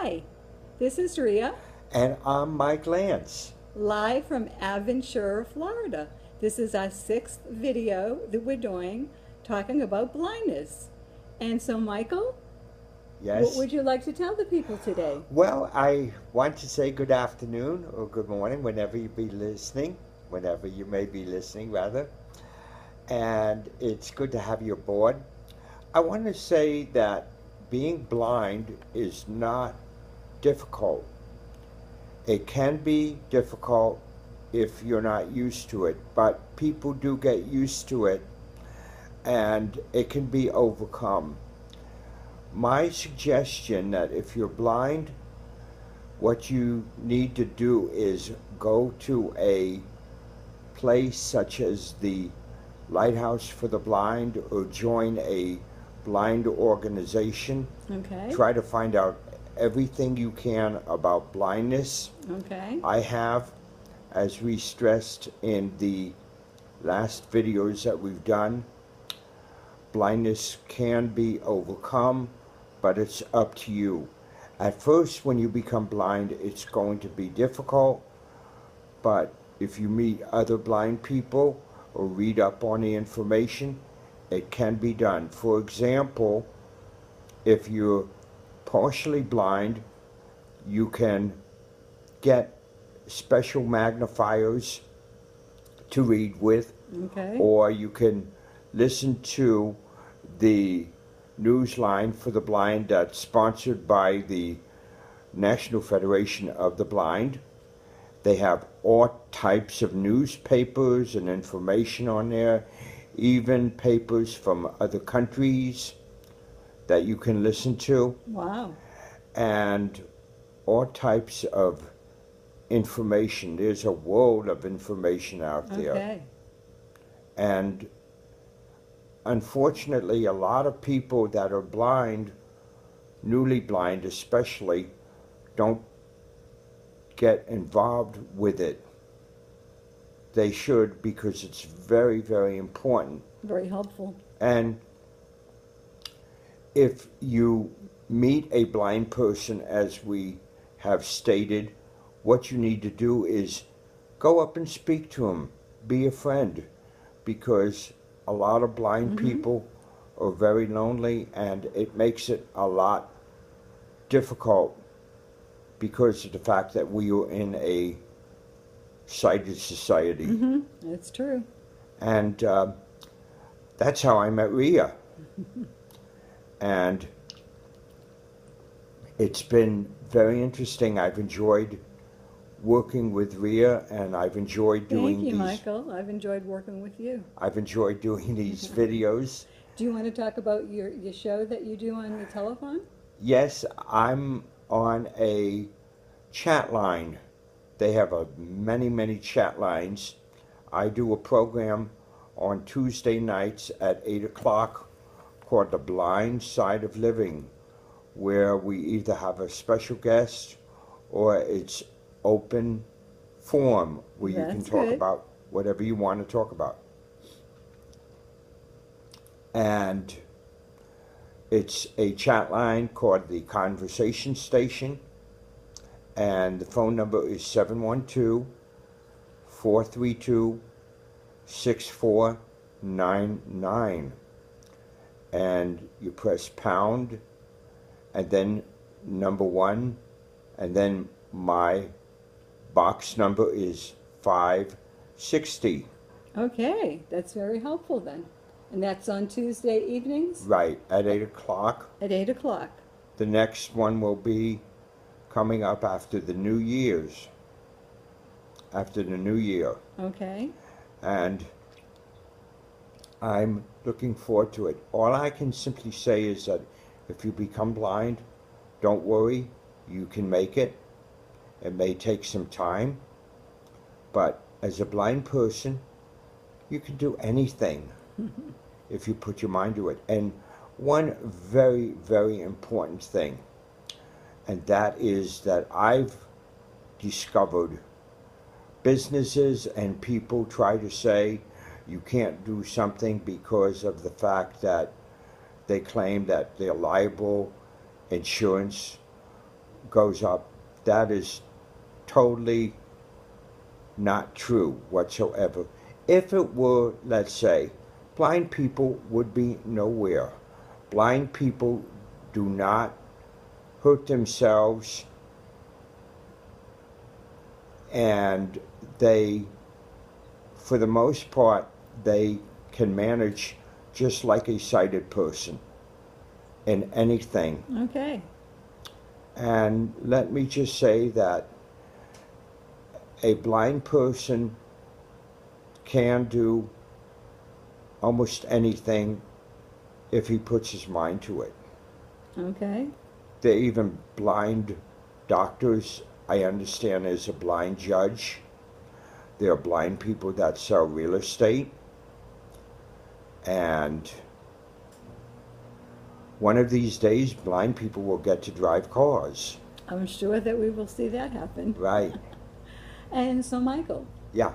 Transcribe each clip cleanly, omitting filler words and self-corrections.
Hi, this is Rhea, And I'm Mike Lantz. live from Aventura, Florida. This is our sixth video that we're doing talking about blindness. And so, Michael, what Yes. would you like to tell the people today? Well, I want to say good afternoon or good morning whenever you may be listening, rather. And it's good to have you aboard. I want to say that being blind is not difficult. It can be difficult if you're not used to it, but people do get used to it and it can be overcome. My suggestion that if you're blind, what you need to do is go to a place such as the Lighthouse for the Blind or join a blind organization. Okay, Try to find out everything you can about blindness. okay, I have, as we stressed in the last videos that we've done, blindness can be overcome, but it's up to you. At first, when you become blind, it's going to be difficult, but if you meet other blind people or read up on the information, it can be done. For example, if you're partially blind, you can get special magnifiers to read with, okay, or you can listen to the Newsline for the Blind that's sponsored by the National Federation of the Blind. They have all types of newspapers and information on there, even papers from other countries that you can listen to, wow, and all types of information. There's a world of information out there. okay, And unfortunately, a lot of people that are blind, newly blind especially, don't get involved with it. They should, because it's very, very important. very helpful. And if you meet a blind person, as we have stated, what you need to do is go up and speak to them. Be a friend, because a lot of blind people are very lonely, and it makes it a lot difficult because of the fact that we are in a sighted society. That's true. And that's how I met Rhea. And it's been very interesting. I've enjoyed working with Rhea, and I've enjoyed doing Thank you, these. Michael. I've enjoyed working with you. I've enjoyed doing these videos. Do you want to talk about your show that you do on the telephone? Yes, I'm on a chat line. They have many chat lines. I do a program on Tuesday nights at 8 o'clock called The Blind Side of Living, where we either have a special guest or it's open forum where you can That's talk good. about whatever you want to talk about. And it's a chat line called the Conversation Station, and the phone number is 712-432-6499. And you press pound and then number 1, and then my box number is 560. Okay, that's very helpful then. And that's on Tuesday evenings Right, at 8 o'clock. at 8 o'clock. The next one will be coming up after the New Year's. After the New Year. Okay, And I'm looking forward to it. All I can simply say is that if you become blind, don't worry, you can make it. It may take some time, but as a blind person, you can do anything if you put your mind to it. And one very, very important thing, and that is that I've discovered businesses and people try to say you can't do something because of the fact that they claim that they're liable, insurance goes up. That is totally not true whatsoever. If it were, let's say, blind people would be nowhere. Blind people do not hurt themselves, and they, for the most part, they can manage just like a sighted person in anything. Okay. And let me just say that a blind person can do almost anything if he puts his mind to it. Okay. There are even blind doctors. I understand there's a blind judge. There are blind people that sell real estate. And one of these days, blind people will get to drive cars. I'm sure that we will see that happen. Right. And so, Michael, Yeah.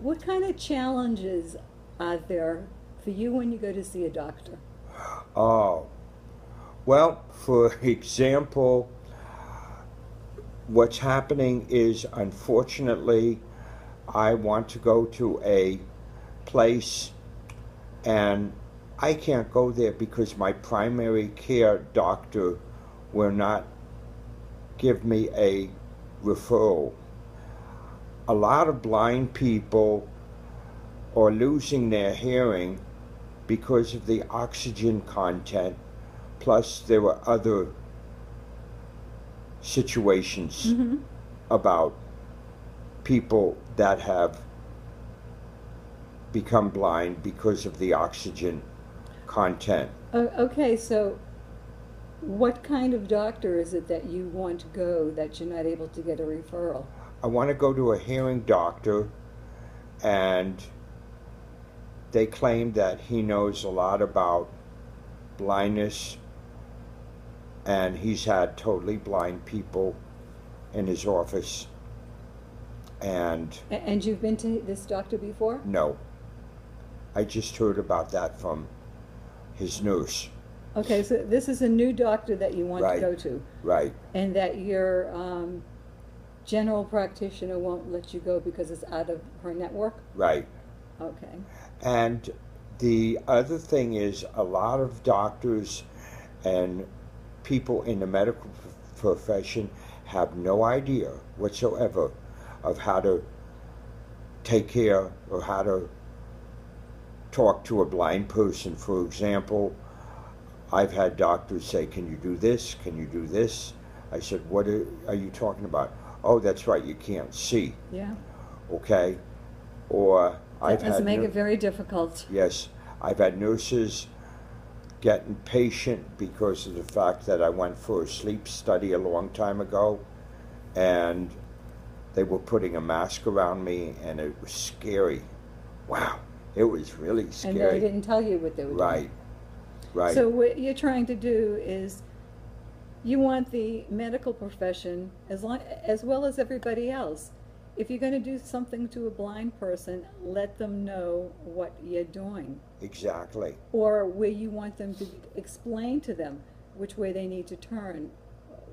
what kind of challenges are there for you when you go to see a doctor? Oh. Well, for example, what's happening is, unfortunately, I want to go to a place and I can't go there because my primary care doctor will not give me a referral. A lot of blind people are losing their hearing because of the oxygen content, plus there were other situations about people that have become blind because of the oxygen content. Okay, so what kind of doctor is it that you want to go that you're not able to get a referral? I want to go to a hearing doctor, and they claim that he knows a lot about blindness, and he's had totally blind people in his office. And you've been to this doctor before? no, I just heard about that from his nurse. Okay, so this is a new doctor that you want to Right. go to, Right. and that your general practitioner won't let you go because it's out of her network? Right. Okay. And the other thing is, a lot of doctors and people in the medical profession have no idea whatsoever of how to take care or how to talk to a blind person. For example, I've had doctors say, "Can you do this? Can you do this?" I said, "What are you talking about?" "Oh, that's right, you can't see." Yeah. Okay? Or That does make it very difficult. Yes, I've had nurses get impatient because of the fact that I went for a sleep study a long time ago, and they were putting a mask around me, and it was scary. Wow, it was really scary. And they didn't tell you what they were doing. Right, right. So what you're trying to do is you want the medical profession, as well as everybody else, if you're going to do something to a blind person, let them know what you're doing. Exactly. Or where you want them to explain to them which way they need to turn,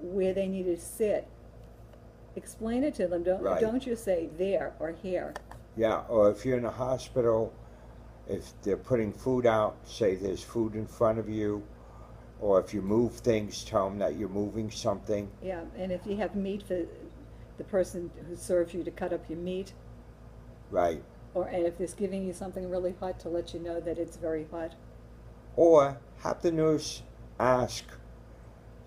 where they need to sit. Explain it to them. Right. Don't just say there or here. Yeah, or if you're in a hospital, if they're putting food out, say there's food in front of you, or if you move things, tell them that you're moving something. Yeah, and if you have meat for the person who serves you to cut up your meat, Right. and if it's giving you something really hot, to let you know that it's very hot. Or have the nurse ask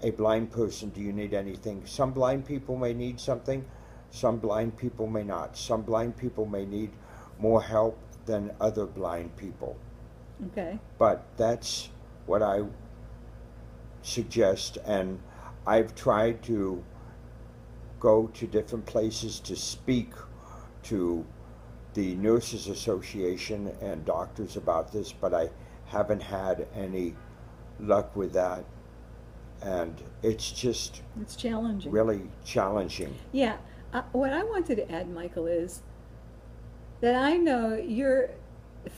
a blind person, "Do you need anything?" Some blind people may need something, some blind people may not. Some blind people may need more help than other blind people. Okay. But that's what I suggest, and I've tried to go to different places to speak to the Nurses Association and doctors about this, but I haven't had any luck with that, and it's just It's challenging. really challenging. Yeah. What I wanted to add, Michael, is that I know you're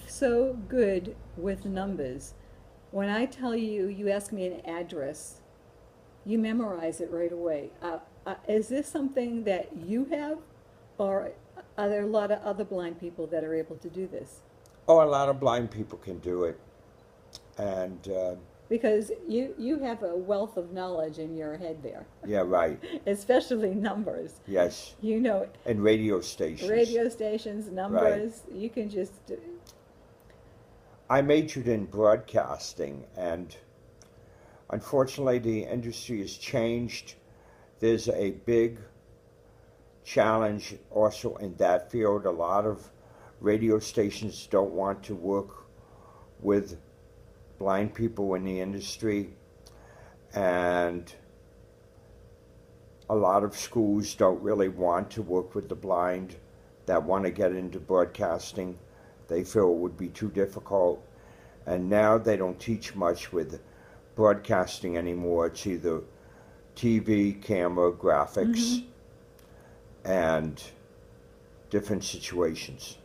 so good with numbers. When I tell you, you ask me an address, you memorize it right away. Is this something that you have, or are there a lot of other blind people that are able to do this? Oh, a lot of blind people can do it. And Because you have a wealth of knowledge in your head there, yeah, right. especially numbers. Yes. You know, And radio stations. radio stations, numbers, you can just. I majored in broadcasting, and unfortunately the industry has changed. There's a big challenge also in that field. A lot of radio stations don't want to work with blind people in the industry, and a lot of schools don't really want to work with the blind that want to get into broadcasting. They feel it would be too difficult, and now they don't teach much with broadcasting anymore. It's either TV, camera, graphics, and different situations.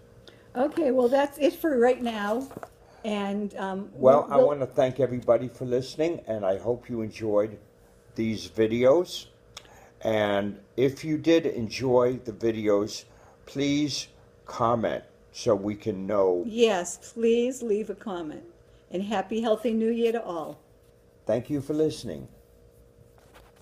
Okay, well, that's it for right now. And Well, I want to thank everybody for listening, and I hope you enjoyed these videos. And if you did enjoy the videos, please comment so we can know. Yes, please leave a comment. And happy, healthy New Year to all. Thank you for listening.